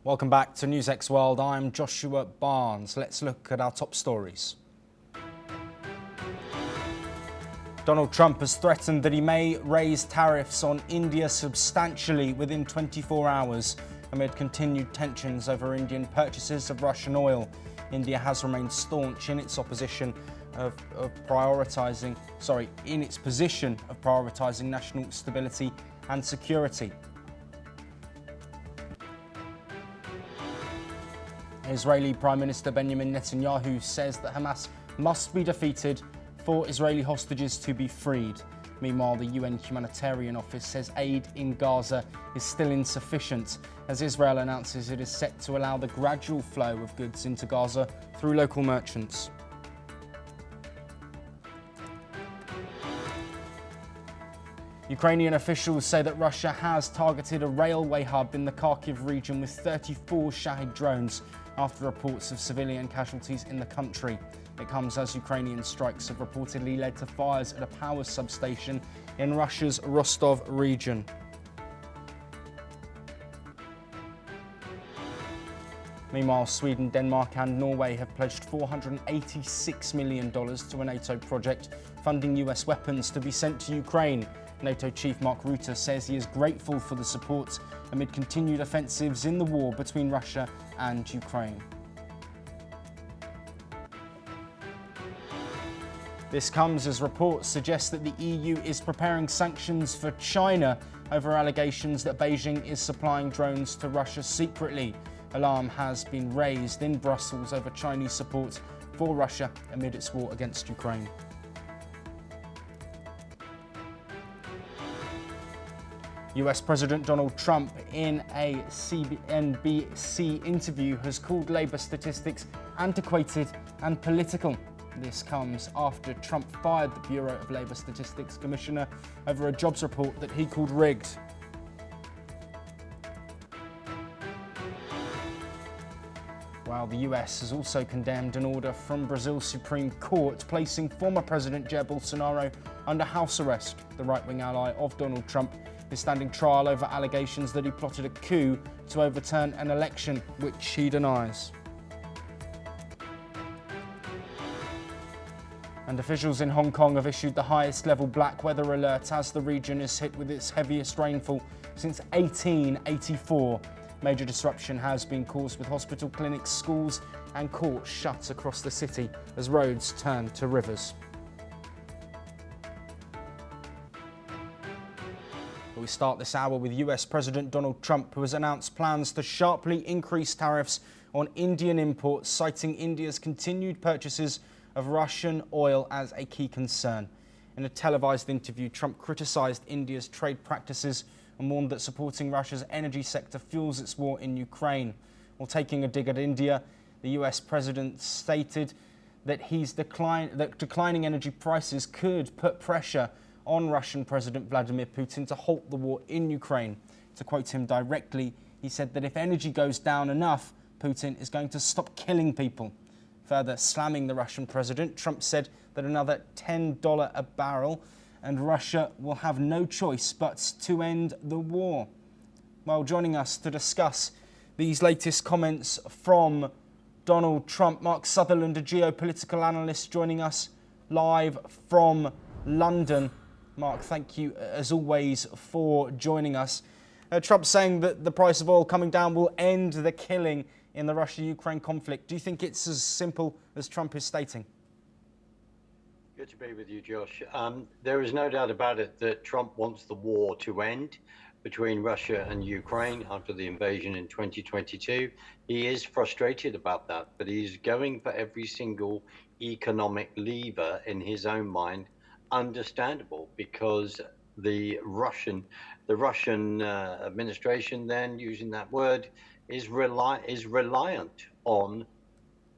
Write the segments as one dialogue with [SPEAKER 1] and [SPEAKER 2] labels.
[SPEAKER 1] Welcome back to NewsX World. I'm Joshua Barnes. Let's look at our top stories. Donald Trump has threatened that he may raise tariffs on India substantially within 24 hours amid continued tensions over Indian purchases of Russian oil. India has remained staunch in its opposition in its position of prioritising national stability and security. Israeli Prime Minister Benjamin Netanyahu says that Hamas must be defeated for Israeli hostages to be freed. Meanwhile, the UN Humanitarian Office says aid in Gaza is still insufficient as Israel announces it is set to allow the gradual flow of goods into Gaza through local merchants. Ukrainian officials say that Russia has targeted a railway hub in the Kharkiv region with 34 Shahid drones after reports of civilian casualties in the country. It comes as Ukrainian strikes have reportedly led to fires at a power substation in Russia's Rostov region. Meanwhile, Sweden, Denmark and Norway have pledged $486 million to a NATO project funding US weapons to be sent to Ukraine. NATO chief Mark Rutte says he is grateful for the support amid continued offensives in the war between Russia and Ukraine. This comes as reports suggest that the EU is preparing sanctions for China over allegations that Beijing is supplying drones to Russia secretly. Alarm has been raised in Brussels over Chinese support for Russia amid its war against Ukraine. US President Donald Trump, in a CNBC interview, has called Labour statistics antiquated and political. This comes after Trump fired the Bureau of Labour Statistics Commissioner over a jobs report that he called rigged. While the US has also condemned an order from Brazil's Supreme Court placing former President Jair Bolsonaro under house arrest. The right-wing ally of Donald Trump is standing trial over allegations that he plotted a coup to overturn an election, which he denies. And officials in Hong Kong have issued the highest level black weather alert as the region is hit with its heaviest rainfall since 1884. Major disruption has been caused with hospital clinics, schools and courts shut across the city as roads turn to rivers. We start this hour with US President Donald Trump, who has announced plans to sharply increase tariffs on Indian imports, citing India's continued purchases of Russian oil as a key concern. In a televised interview, Trump criticised India's trade practices and warned that supporting Russia's energy sector fuels its war in Ukraine. While taking a dig at India, the US president stated that declining energy prices could put pressure on Russian President Vladimir Putin to halt the war in Ukraine. To quote him directly, he said that if energy goes down enough, Putin is going to stop killing people. Further slamming the Russian president, Trump said that another $10 a barrel and Russia will have no choice but to end the war. Well, joining us to discuss these latest comments from Donald Trump, Mark Sutherland, a geopolitical analyst, joining us live from London. Mark, thank you as always for joining us. Trump saying that the price of oil coming down will end the killing in the Russia-Ukraine conflict. Do you think it's as simple as Trump is stating?
[SPEAKER 2] Good to be with you, Josh. There is no doubt about it that Trump wants the war to end between Russia and Ukraine after the invasion in 2022. He is frustrated about that, but he's going for every single economic lever in his own mind. Understandable, because the Russian administration, then using that word, is reliant on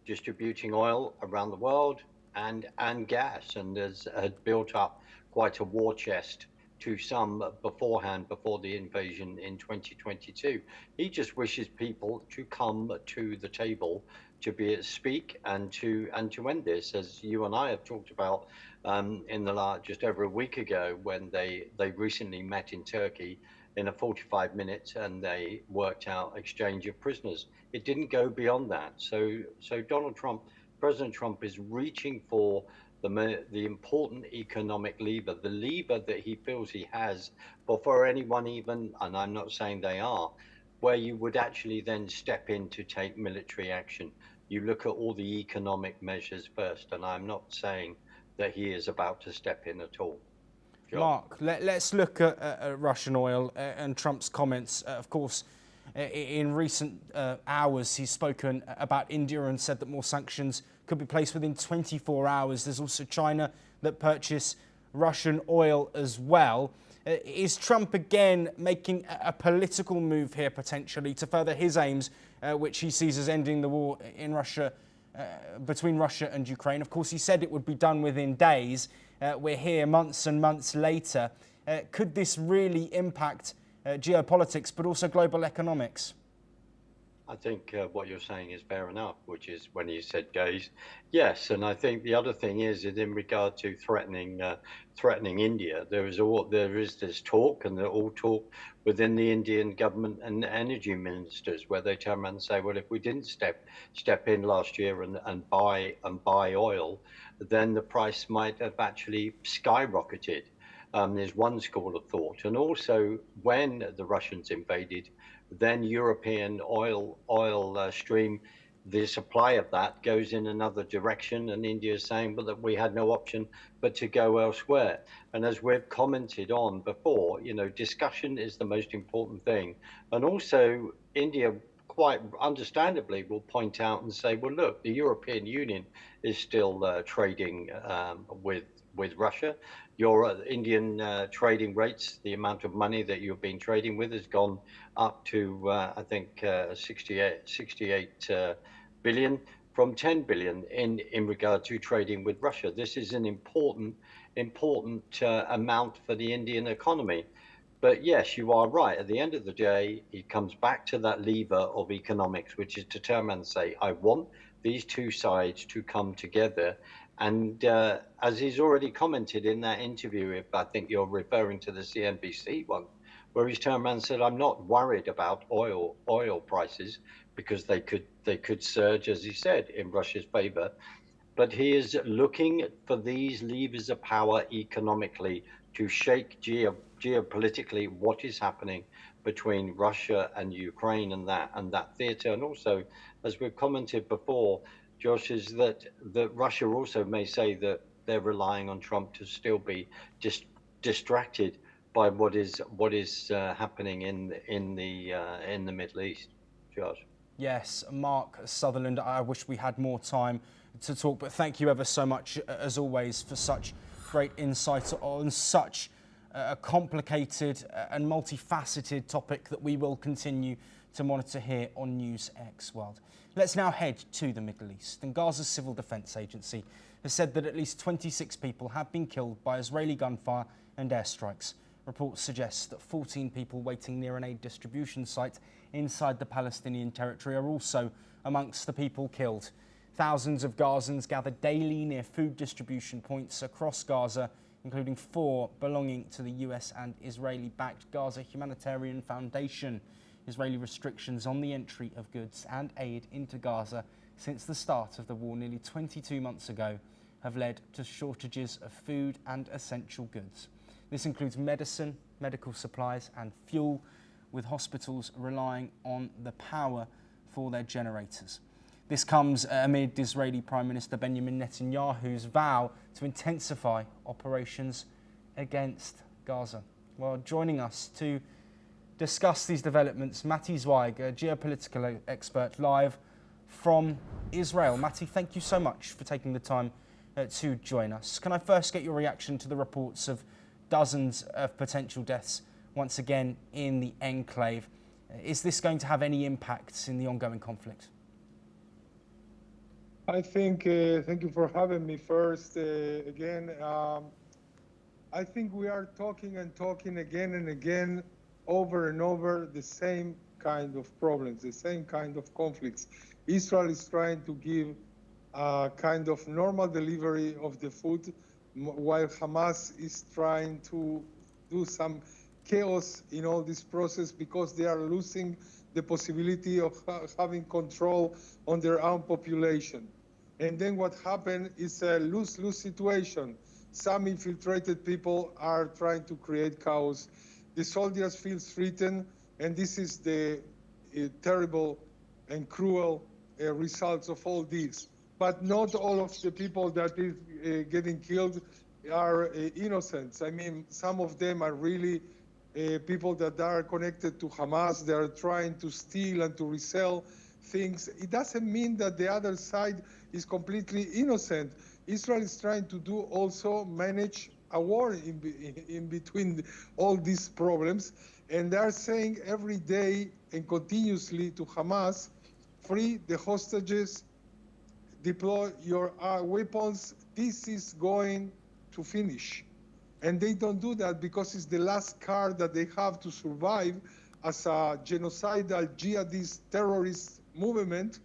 [SPEAKER 2] distributing oil around the world and gas, and has built up quite a war chest to some beforehand, before the invasion in 2022. He just wishes people to come to the table to speak and to end this, as you and I have talked about in the last just over a week ago, when they recently met in Turkey in a 45 minutes and they worked out exchange of prisoners. It didn't go beyond that. So President Trump is reaching for the important economic lever, the lever that he feels he has before anyone even, and I'm not saying they are, where you would actually then step in to take military action. You look at all the economic measures first, and I'm not saying that he is about to step in at all. Josh.
[SPEAKER 1] Mark, let's look at Russian oil and Trump's comments. Of course, in recent hours, he's spoken about India and said that more sanctions could be placed within 24 hours. There's also China that purchase Russian oil as well. Is Trump again making a political move here potentially to further his aims, which he sees as ending the war in Russia, between Russia and Ukraine? Of course, he said it would be done within days. We're here months and months later. Could this really impact geopolitics, but also global economics?
[SPEAKER 2] I think what you're saying is fair enough, which is when you said days. Yes, and I think the other thing is that in regard to threatening India, there is this talk, and they're all talk within the Indian government and energy ministers, where they turn around and say, well, if we didn't step in last year and buy oil, then the price might have actually skyrocketed. There's one school of thought, and also when the Russians invaded, then European oil stream, the supply of that goes in another direction, and India is saying, but that we had no option but to go elsewhere. And as we've commented on before, discussion is the most important thing. And also India, quite understandably, will point out and say, well, look, the European Union is still trading with Russia. Your Indian trading rates, the amount of money that you've been trading with, has gone up to, I think, 68 billion from 10 billion in regard to trading with Russia. This is an important amount for the Indian economy. But yes, you are right. At the end of the day, it comes back to that lever of economics, which is to turn and say, I want these two sides to come together. And as he's already commented in that interview, if I think you're referring to the CNBC one, where he's turned around and said, I'm not worried about oil prices, because they could surge, as he said, in Russia's favor. But he is looking for these levers of power economically to shake geopolitically what is happening between Russia and Ukraine, and that theater. And also, as we've commented before, Josh, is that Russia also may say that they're relying on Trump to still be distracted by what is happening in the Middle East. Josh.
[SPEAKER 1] Yes, Mark Sutherland, I wish we had more time to talk, but thank you ever so much, as always, for such great insight on such a complicated and multifaceted topic that we will continue to monitor here on NewsX World. Let's now head to the Middle East. And Gaza's Civil Defense Agency has said that at least 26 people have been killed by Israeli gunfire and airstrikes. Reports suggest that 14 people waiting near an aid distribution site inside the Palestinian territory are also amongst the people killed. Thousands of Gazans gather daily near food distribution points across Gaza, including 4 belonging to the US and Israeli-backed Gaza Humanitarian Foundation. Israeli restrictions on the entry of goods and aid into Gaza since the start of the war nearly 22 months ago have led to shortages of food and essential goods. This includes medicine, medical supplies and fuel, with hospitals relying on the power for their generators. This comes amid Israeli Prime Minister Benjamin Netanyahu's vow to intensify operations against Gaza. Well, joining us to discuss these developments, Matti Zweig, a geopolitical expert, live from Israel. Matti, thank you so much for taking the time to join us. Can I first get your reaction to the reports of dozens of potential deaths once again in the enclave? Is this going to have any impacts in the ongoing conflict?
[SPEAKER 3] I think, thank you for having me first. Again, I think we are talking and talking again and again, over and over, the same kind of problems, the same kind of conflicts. Israel is trying to give a kind of normal delivery of the food, while Hamas is trying to do some chaos in all this process because they are losing the possibility of having control on their own population. And then what happened is a lose-lose situation. Some infiltrated people are trying to create chaos. The soldiers feel threatened, and this is the terrible and cruel results of all this. But not all of the people that is getting killed are innocents. I mean, some of them are really people that are connected to Hamas. They are trying to steal and to resell things. It doesn't mean that the other side is completely innocent. Israel is trying to do also manage a war in between all these problems. And they're saying every day and continuously to Hamas, free the hostages, deploy your weapons. This is going to finish. And they don't do that because it's the last card that they have to survive as a genocidal jihadist terrorist movement.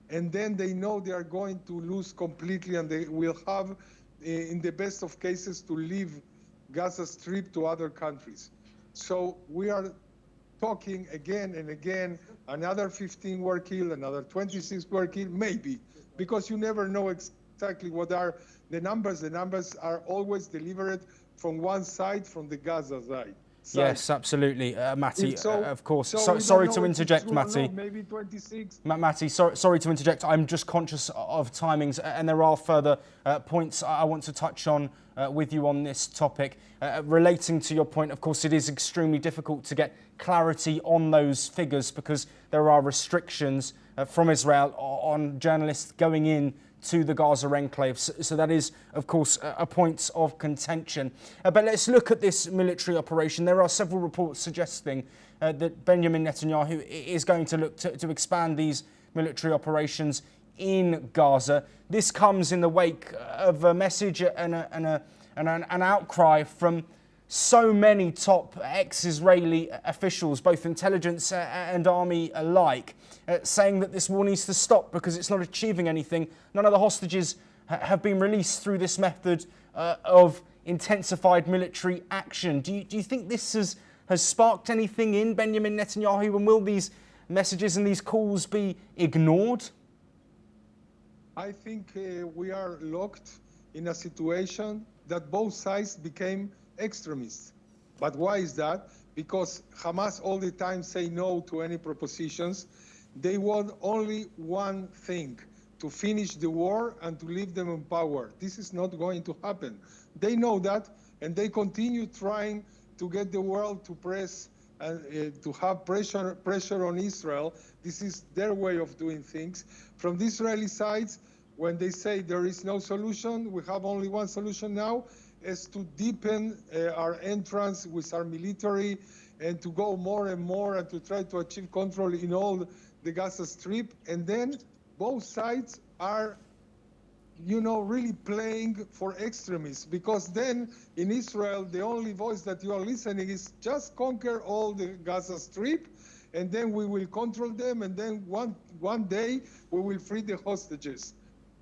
[SPEAKER 3] And then they know they are going to lose completely, and they will have, in the best of cases, to leave Gaza Strip to other countries. So we are talking again and again, another 15 were killed, another 26 were killed, maybe, because you never know exactly what are the numbers. The numbers are always delivered from one side, from the Gaza side.
[SPEAKER 1] Yes, absolutely, Matti. Of course.
[SPEAKER 3] So
[SPEAKER 1] sorry to interject, Matti.
[SPEAKER 3] Maybe 26.
[SPEAKER 1] Matti, sorry to interject. I'm just conscious of timings, and there are further points I want to touch on with you on this topic. Relating to your point, of course, it is extremely difficult to get clarity on those figures because there are restrictions from Israel on journalists going in to the Gaza enclave. So that is, of course, a point of contention. But let's look at this military operation. There are several reports suggesting that Benjamin Netanyahu is going to look to expand these military operations in Gaza. This comes in the wake of a message and an outcry from so many top ex-Israeli officials, both intelligence and army alike, saying that this war needs to stop because it's not achieving anything. None of the hostages have been released through this method of intensified military action. Do you think this has sparked anything in Benjamin Netanyahu, and will these messages and these calls be ignored?
[SPEAKER 3] I think we are locked in a situation that both sides became extremists. But why is that? Because Hamas all the time say no to any propositions. They want only one thing, to finish the war and to leave them in power. This is not going to happen. They know that, and they continue trying to get the world to press and to have pressure on Israel. This is their way of doing things. From the Israeli sides, when they say there is no solution, we have only one solution now, is to deepen our entrance with our military and to go more and more and to try to achieve control in all the Gaza Strip. And then both sides are, really playing for extremists, because then in Israel, the only voice that you are listening is just conquer all the Gaza Strip, and then we will control them, and then one day we will free the hostages.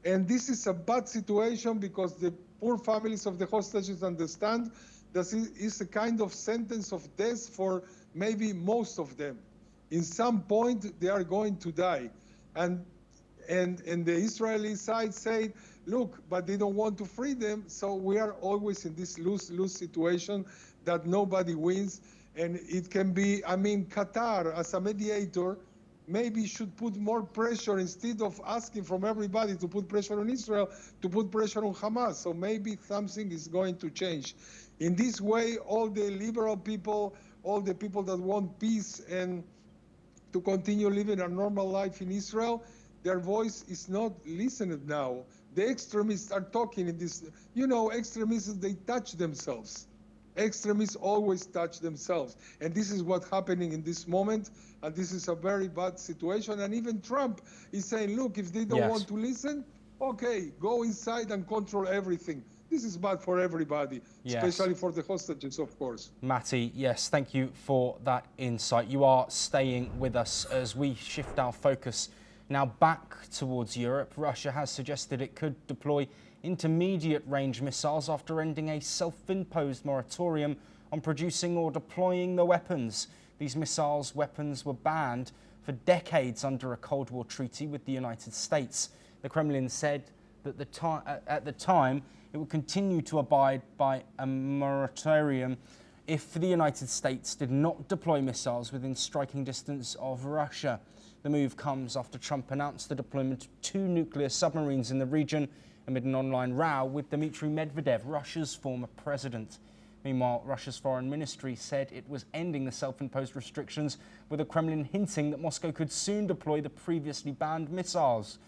[SPEAKER 3] And this is a bad situation because the poor families of the hostages understand that it is a kind of sentence of death for maybe most of them. In some point, they are going to die. And the Israeli side say, look, but they don't want to free them, so we are always in this lose-lose situation that nobody wins. And it can be, Qatar as a mediator maybe should put more pressure instead of asking from everybody to put pressure on Israel, to put pressure on Hamas. So maybe something is going to change. In this way, all the liberal people, all the people that want peace and to continue living a normal life in Israel, their voice is not listened now. The extremists are talking in this, extremists, they touch themselves. Extremists always touch themselves. And this is what's happening in this moment. And this is a very bad situation. And even Trump is saying, look, if they don't want to listen, okay, go inside and control everything. This is bad for everybody,
[SPEAKER 1] Yes.
[SPEAKER 3] especially for the hostages, of course.
[SPEAKER 1] Matty, yes, thank you for that insight. You are staying with us as we shift our focus now back towards Europe. Russia has suggested it could deploy intermediate range missiles after ending a self-imposed moratorium on producing or deploying the weapons. These weapons were banned for decades under a Cold War treaty with the United States. The Kremlin said that at the time it would continue to abide by a moratorium if the United States did not deploy missiles within striking distance of Russia. The move comes after Trump announced the deployment of 2 nuclear submarines in the region amid an online row with Dmitry Medvedev, Russia's former president. Meanwhile, Russia's foreign ministry said it was ending the self-imposed restrictions, with the Kremlin hinting that Moscow could soon deploy the previously banned missiles.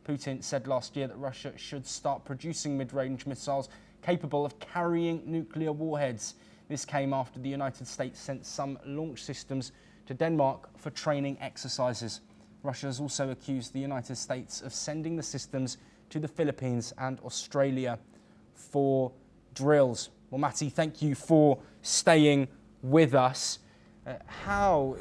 [SPEAKER 1] Putin said last year that Russia should start producing mid-range missiles capable of carrying nuclear warheads. This came after the United States sent some launch systems to Denmark for training exercises. Russia has also accused the United States of sending the systems to the Philippines and Australia for drills. Well, Matty, thank you for staying with us. How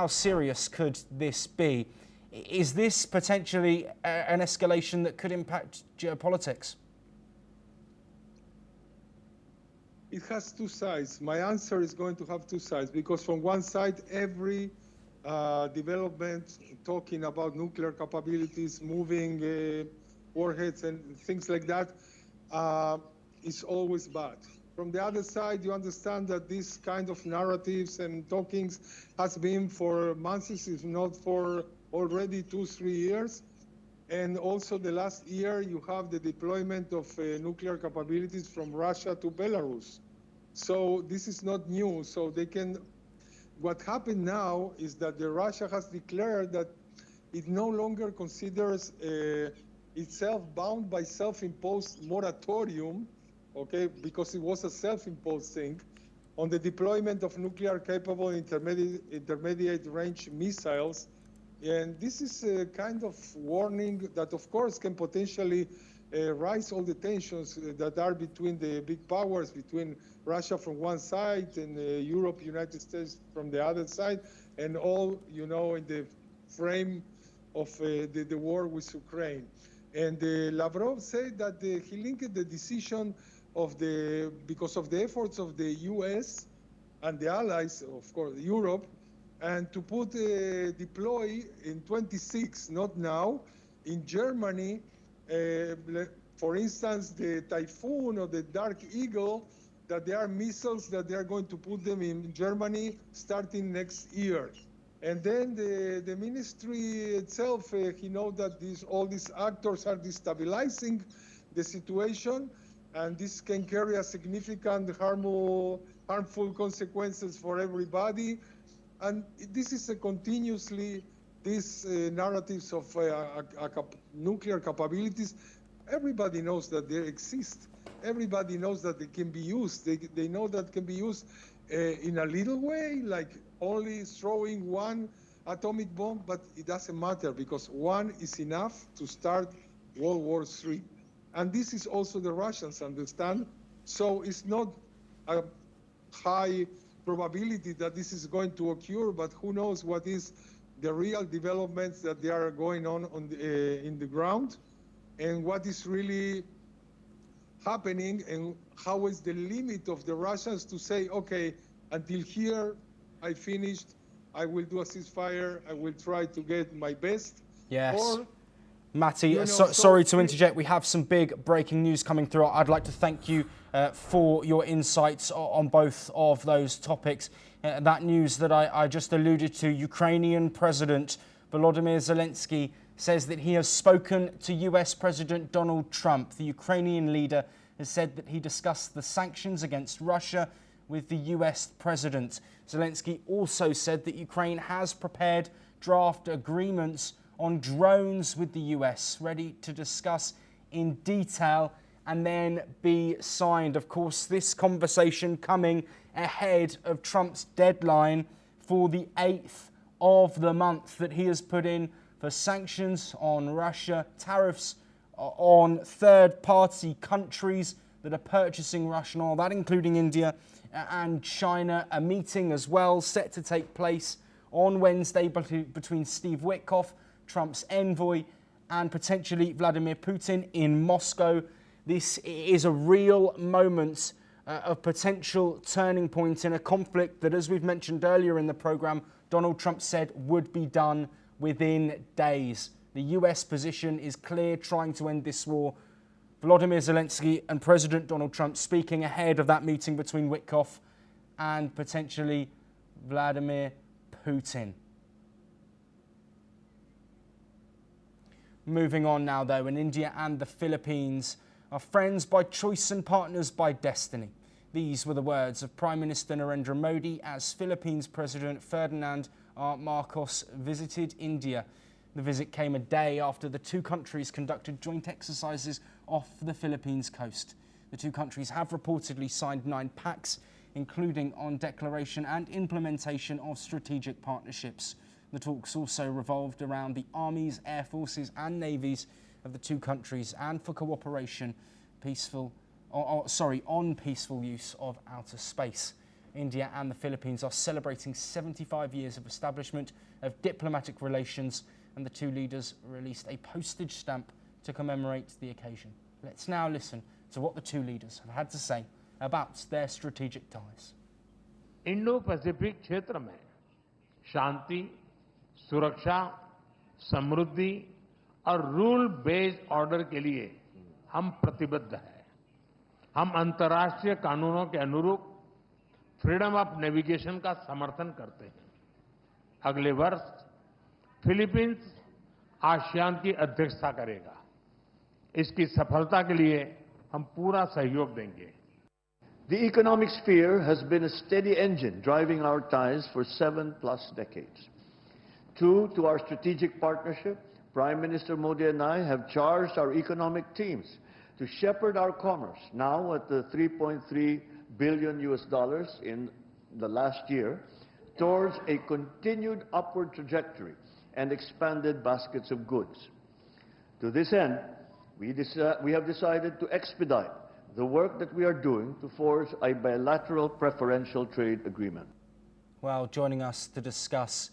[SPEAKER 1] serious could this be? Is this potentially an escalation that could impact geopolitics?
[SPEAKER 3] It has 2 sides. My answer is going to have 2 sides, because from one side, every development talking about nuclear capabilities, moving warheads and things like that is always bad. From the other side, you understand that this kind of narratives and talkings has been for months, if not for already 2-3 years. And also the last year, you have the deployment of nuclear capabilities from Russia to Belarus. So this is not new. So what happened now is that Russia has declared that it no longer considers itself bound by self-imposed moratorium, okay, because it was a self-imposed thing, on the deployment of nuclear-capable intermediate range missiles. And this is a kind of warning that, of course, can potentially rise all the tensions that are between the big powers, between Russia from one side and Europe, United States from the other side, and all, in the frame of the war with Ukraine. And Lavrov said that he linked the decision because of the efforts of the US and the allies, of course, Europe, and to deploy in 26, not now, in Germany, for instance, the Typhoon or the Dark Eagle, that there are missiles that they are going to put them in Germany starting next year. And then the ministry itself, he knows that all these actors are destabilizing the situation, and this can carry a significant harmful consequences for everybody. And this is continuously these narratives of nuclear capabilities. Everybody knows that they exist. Everybody knows that they can be used. They know that can be used in a little way, like only throwing one atomic bomb, but it doesn't matter because one is enough to start World War III. And this is also the Russians understand. So it's not a high probability that this is going to occur, but who knows what is the real developments that they are going on in the ground, and what is really happening, and how is the limit of the Russians to say, okay, until here I finished, I will do a ceasefire, I will try to get my best.
[SPEAKER 1] Yes.
[SPEAKER 3] Or,
[SPEAKER 1] Matty, sorry to interject. We have some big breaking news coming through. I'd like to thank you for your insights on both of those topics. That news that I just alluded to, Ukrainian President Volodymyr Zelensky says that he has spoken to US President Donald Trump. The Ukrainian leader has said that he discussed the sanctions against Russia with the US President. Zelensky also said that Ukraine has prepared draft agreements on drones with the US, ready to discuss in detail and then be signed. Of course, this conversation coming ahead of Trump's deadline for the 8th of the month that he has put in for sanctions on Russia, tariffs on third-party countries that are purchasing Russian oil, that including India and China. A meeting as well set to take place on Wednesday between Steve Witkoff, Trump's envoy, and potentially Vladimir Putin in Moscow. This is a real moment of potential turning point in a conflict that, as we've mentioned earlier in the programme, Donald Trump said would be done within days. The US position is clear, trying to end this war. Volodymyr Zelensky and President Donald Trump speaking ahead of that meeting between Witkoff and potentially Vladimir Putin. Moving on now, though, and India and the Philippines are friends by choice and partners by destiny. These were the words of Prime Minister Narendra Modi as Philippines President Ferdinand R. Marcos visited India. The visit came a day after the two countries conducted joint exercises off the Philippines coast. The two countries have reportedly signed 9 pacts, including on declaration and implementation of strategic partnerships. The talks also revolved around the armies, air forces and navies of the two countries and for cooperation on peaceful use of outer space. India and the Philippines are celebrating 75 years of establishment of diplomatic relations, and the two leaders released a postage stamp to commemorate the occasion. Let's now listen to what the two leaders have had to say about their strategic ties.
[SPEAKER 4] Indo-Pacific क्षेत्र में शांति, सुरक्षा, समृद्धि और rule based order के लिए हम प्रतिबद्ध हैं। हम अंतर्राष्ट्रीय कानूनों के अनुरूप फ्रीडम ऑफ नेविगेशन का समर्थन करते हैं। अगले वर्ष फिलीपींस आसियान की अध्यक्षता करेगा। इसकी सफलता के लिए हम पूरा सहयोग देंगे।
[SPEAKER 5] The economic sphere has been a steady engine driving our ties for 7+ decades. True to our strategic partnership, Prime Minister Modi and I have charged our economic teams to shepherd our commerce, now at the $3.3 billion in the last year, towards a continued upward trajectory and expanded baskets of goods. To this end, we have decided to expedite the work that we are doing to forge a bilateral preferential trade agreement.
[SPEAKER 1] Well, joining us to discuss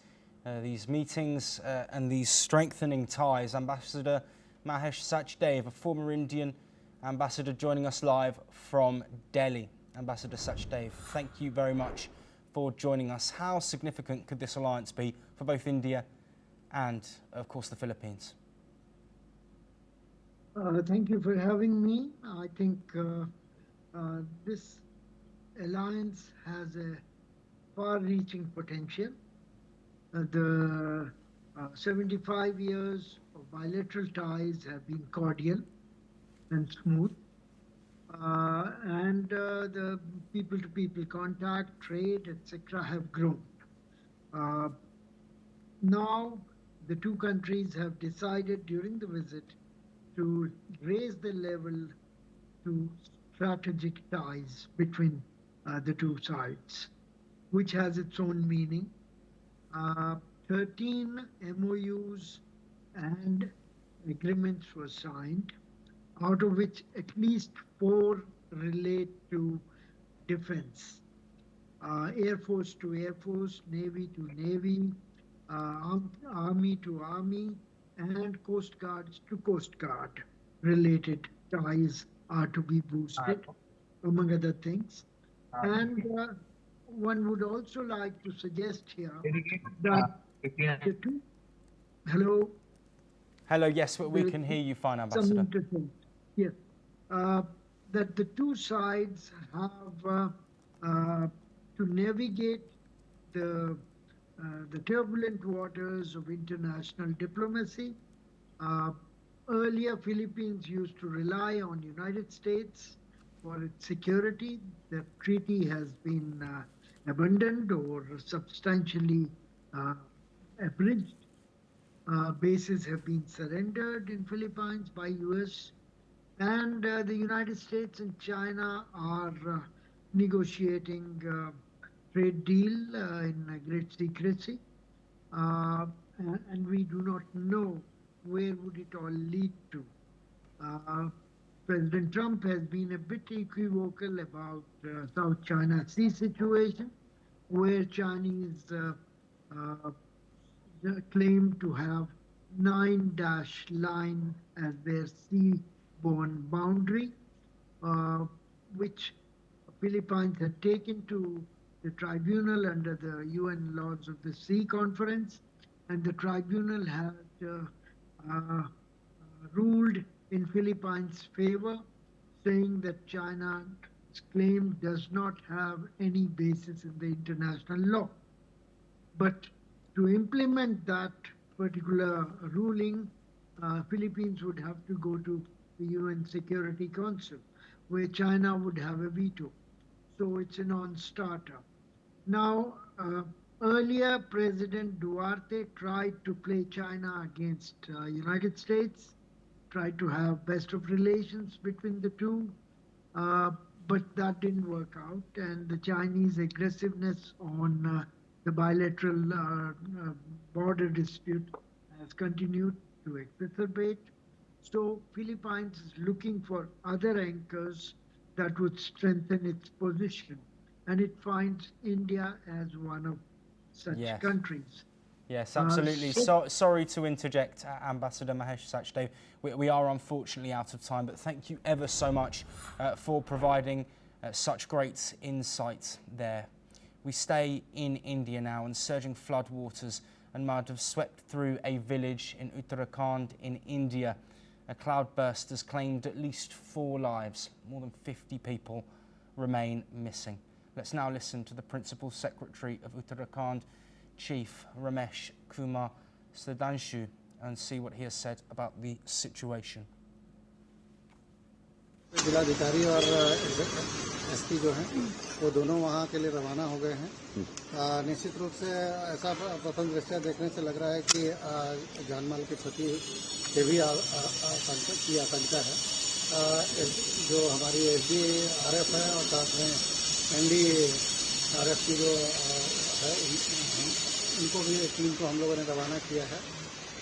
[SPEAKER 1] these meetings and these strengthening ties, Ambassador Mahesh Sachdev, a former Indian ambassador, joining us live from Delhi. Ambassador Sachdev, thank you very much for joining us. How significant could this alliance be for both India and, of course, the Philippines?
[SPEAKER 6] Thank you for having me. I think this alliance has a far-reaching potential. The 75 years of bilateral ties have been cordial and smooth, and the people-to-people contact, trade, etc. have grown. Now, the two countries have decided during the visit to raise the level to strategic ties between the two sides, which has its own meaning. 13 MOUs and agreements were signed, out of which at least 4 relate to defense. Air Force to Air Force, Navy to Navy, Army to Army, and Coast Guards to Coast Guard related ties are to be boosted, among other things. And one would also like to suggest here that the two... Hello?
[SPEAKER 1] Hello, yes, we can hear you fine, Ambassador.
[SPEAKER 6] Yes, that the two sides have to navigate the turbulent waters of international diplomacy. Earlier, Philippines used to rely on United States for its security. The treaty has been abandoned or substantially abridged. Bases have been surrendered in Philippines by US, and the United States and China are negotiating trade deal in great secrecy, and we do not know where would it all lead to. President Trump has been a bit equivocal about South China Sea situation, where Chinese claim to have 9-dash line as their seaborne boundary, which Philippines had taken to the tribunal under the UN Laws of the Sea Conference, and the tribunal had ruled in Philippines' favor, saying that China's claim does not have any basis in the international law. But to implement that particular ruling, Philippines would have to go to the UN Security Council, where China would have a veto. So it's a non-starter. Now, earlier President Duarte tried to play China against United States, tried to have best of relations between the two, but that didn't work out, and the Chinese aggressiveness on the bilateral border dispute has continued to exacerbate. So Philippines is looking for other anchors that would strengthen its position, and it finds India as one of such countries.
[SPEAKER 1] Yes, absolutely. Sorry to interject, Ambassador Mahesh Sachdev. We are unfortunately out of time, but thank you ever so much for providing such great insight there. We stay in India now, and surging floodwaters and mud have swept through a village in Uttarakhand in India. A cloudburst has claimed at least 4 lives. More than 50 people remain missing. Let's now listen to the Principal Secretary of Uttarakhand, Chief Ramesh Kumar Sudhanshu, and see what he has said about the situation.
[SPEAKER 7] जिलाधिकारी और SP जो हैं वो दोनों वहाँ के लिए रवाना हो गए हैं। निश्चित रूप से ऐसा प्रथम दृष्टया देखने से लग रहा है कि जान माल की क्षति के भी आशंका है। जो हमारी एसडीआरएफ है और साथ में एनडीआरएफ की जो है इनको भी टीम को हम लोगों ने रवाना किया है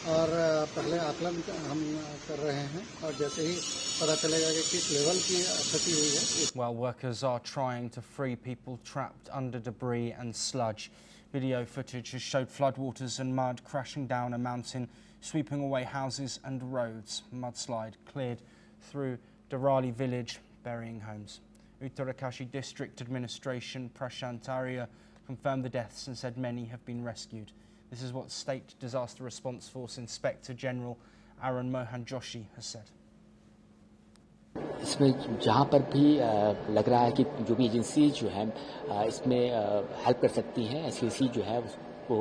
[SPEAKER 7] और पहले आकलन हम कर रहे हैं और जैसे ही पता चलेगा कि किस लेवल की क्षति हुई है।
[SPEAKER 1] Well, workers are trying to free people trapped under debris and sludge. Video footage has showed floodwaters and mud crashing down a mountain, sweeping away houses and roads. Mudslide cleared through Darali village, burying homes. Uttarakhand District Administration Prashant Arya confirmed the deaths and said many have been rescued. This is what State Disaster Response Force Inspector General Arun Mohan Joshi has said.
[SPEAKER 8] इसमें जहाँ पर भी लग रहा है कि जो भी एजेंसी जो है इसमें हेल्प कर सकती हैं, एससीसी जो है उसको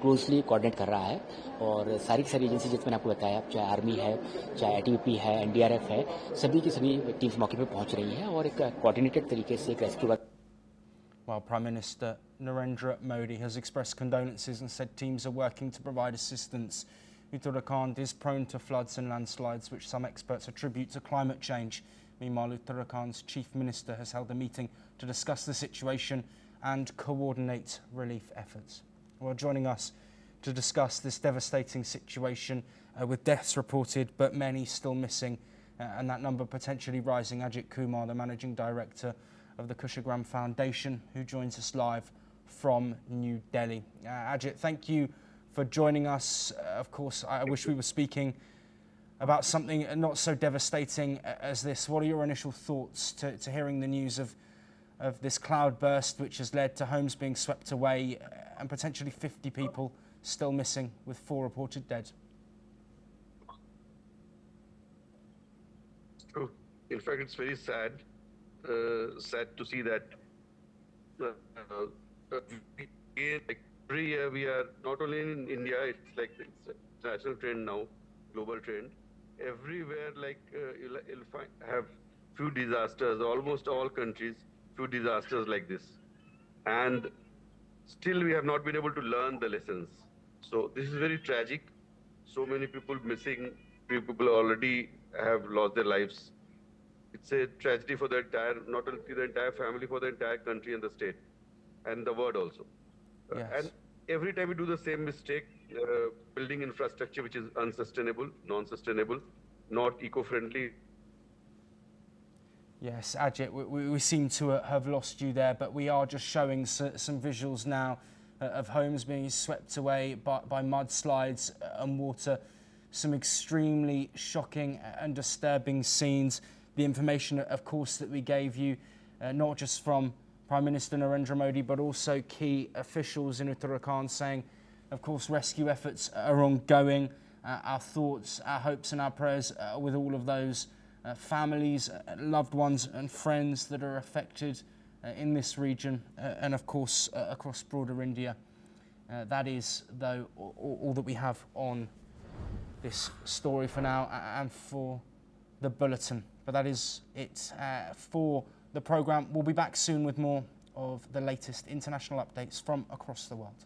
[SPEAKER 8] क्लोजली कोऑर्डिनेट कर रहा है और सारी की सारी एजेंसी जिसमें आपको बताया, चाहे आर्मी है, चाहे आईटीबीपी है, एनडीआरएफ है, सभी की सभी टीम्स मौके पर पहुंच रही हैं और एक कोऑर्डिनेटेड तरीके से एक rescue work.
[SPEAKER 1] While Prime Minister Narendra Modi has expressed condolences and said teams are working to provide assistance. Uttarakhand is prone to floods and landslides, which some experts attribute to climate change. Meanwhile, Uttarakhand's Chief Minister has held a meeting to discuss the situation and coordinate relief efforts. Well, joining us to discuss this devastating situation with deaths reported but many still missing and that number potentially rising, Ajit Kumar, the Managing Director of the Kushagram Foundation, who joins us live from New Delhi. Ajit, thank you for joining us. Of course, I wish we were speaking about something not so devastating as this. What are your initial thoughts to hearing the news of this cloudburst, which has led to homes being swept away and potentially 50 people still missing, with 4 reported dead?
[SPEAKER 9] True. In fact, it's very sad to see that every year we are not only in India, it's like it's a national trend now, global trend. Everywhere, like you'll have few disasters, almost all countries, few disasters like this. And still we have not been able to learn the lessons. So this is very tragic. So many people missing, few people already have lost their lives. It's a tragedy for the entire, not only the entire family, for the entire country and the state and the world also.
[SPEAKER 1] Yes.
[SPEAKER 9] And every time we do the same mistake, building infrastructure which is unsustainable, non-sustainable, not eco-friendly,
[SPEAKER 1] Yes, Ajit, we seem to have lost you there, but we are just showing some visuals now of homes being swept away by mudslides and water. Some extremely shocking and disturbing scenes. The information, of course, that we gave you, not just from Prime Minister Narendra Modi, but also key officials in Uttarakhand saying, of course, rescue efforts are ongoing. Our thoughts, our hopes and our prayers are with all of those families, loved ones and friends that are affected in this region and, of course, across broader India. That is, though, all that we have on this story for now and for the bulletin. But that is it for the programme. We'll be back soon with more of the latest international updates from across the world.